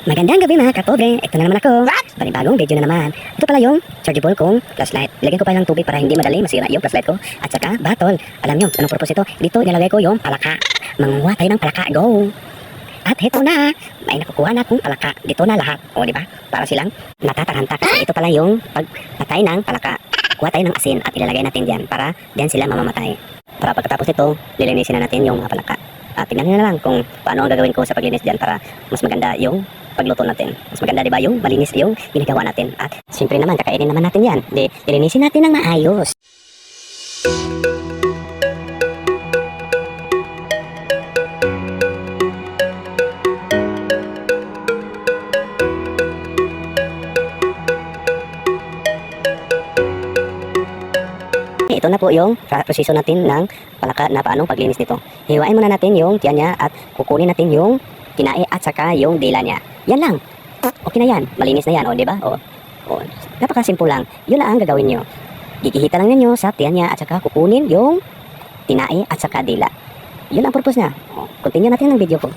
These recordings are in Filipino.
Magandang gabi mga kapobre, ito na naman ako. Panibagong video na naman. Ito pala yung chargeable kong flashlight. Ilagyan ko pa lang tubig para hindi madali masira yung flashlight ko. At saka battle. Alam nyo, anong purpose ito? Dito nilalagay ko yung palaka. Manguha tayo ng palaka, go! At heto na, may nakukuha na akong palaka. Dito na lahat, o diba? Para silang natataranta. Kasi ito pala yung pagpatay ng palaka. Kuha tayo ng asin at ilalagay natin dyan para dyan sila mamamatay. Para pagkatapos ito, lilinisin na natin yung mga palaka. At tingnan nyo na lang kung paano ang gagawin ko sa paglinis dyan para mas maganda yung pagluto natin. Mas maganda, di ba, yung malinis yung ginagawa natin. At siyempre naman, kakainin naman natin yan. Di, lilinisin natin ng maayos. Ito na po yung proseso natin ng palaka na paanong paglinis nito. Hiwain muna natin yung tiyan niya at kukunin natin yung kinae at saka yung dila niya. Yan lang. Okay na yan. Malinis na yan. O, diba? O. Napakasimple lang. Yun lang ang gagawin nyo. Gigihita lang ninyo sa tiyan niya at saka kukunin yung tinae at saka dila. Yun ang purpose niya. O, continue natin ang video ko.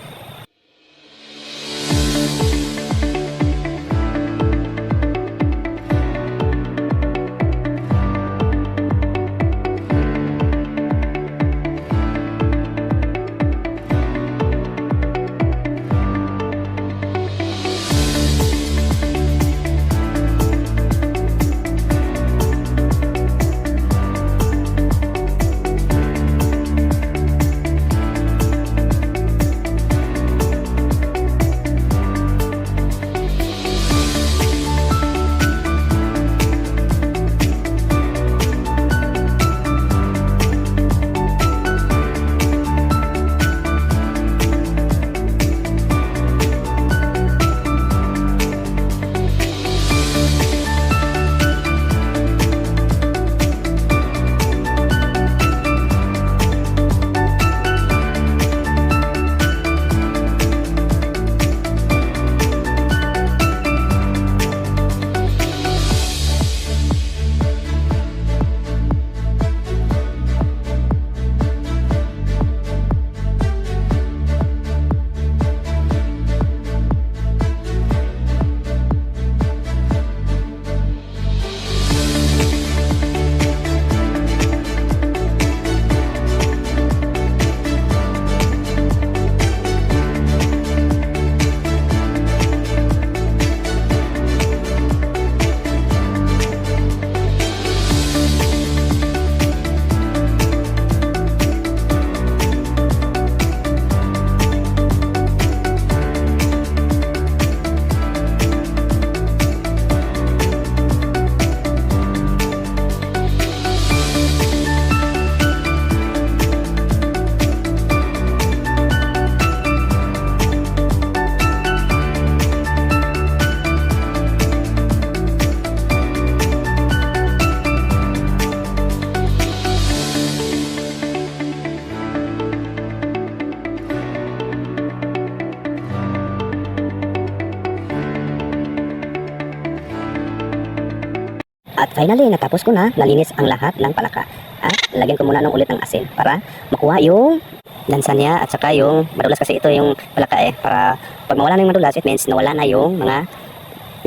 At finally, natapos ko na, nalinis ang lahat ng palaka. At lagyan ko muna ng ulit ng asin para makuha yung lansa niya at saka yung madulas kasi ito yung palaka para pag mawala na yung madulas, it means nawala na yung mga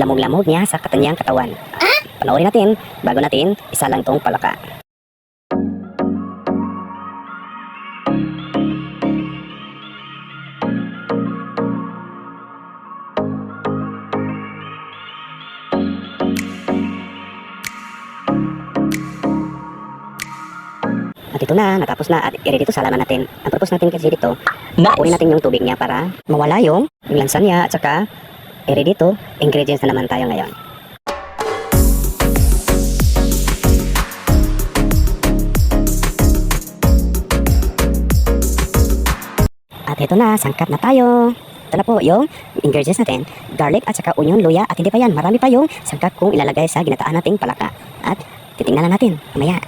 lamog-lamog niya sa kanyang katawan. Panoorin natin bago natin isa lang tong palaka. At ito na, natapos na at i-ready ito sa halaman natin. Ang purpose natin kasi dito, kunin natin yung tubig niya para mawala yung lansa niya at saka i-ready ito, ingredients na naman tayo ngayon. At ito na, sangkap na tayo. Ito na po yung ingredients natin, garlic at saka onion, luya at hindi pa yan, marami pa yung sangkap kong ilalagay sa ginataan nating palaka. At titingnan na natin, mamaya.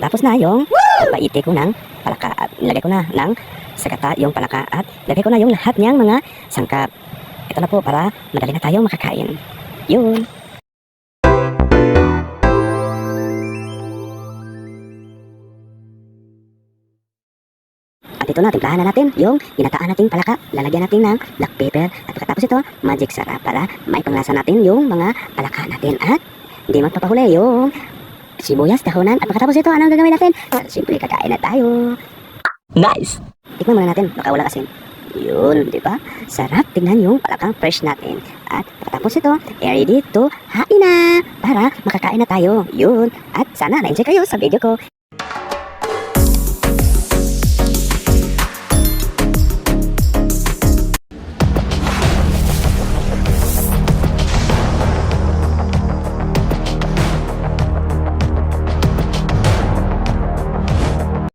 Pagkatapos na yung paiti ko ng palaka at nilagay ko na ng sagata yung palaka at nilagay ko na yung lahat niyang mga sangkap. Ito na po para madali na tayong makakain. Yun. At ito na, timplahan na natin yung ginataan nating palaka. Lalagyan natin ng black pepper. At pagkatapos ito, magic sarap para may panglasa natin yung mga palaka natin. At hindi magpapahuli yung sibuyas, dahonan. At pagkatapos ito, anong gagawin natin? Siyempre, kakain na tayo. Nice! Tikman muna natin, baka wala asin. Yun, di ba? Sarap tingnan yung palakang fresh natin. At pagkatapos ito, ready to hain na para makakain na tayo. Yun. At sana na-enjoy kayo sa video ko.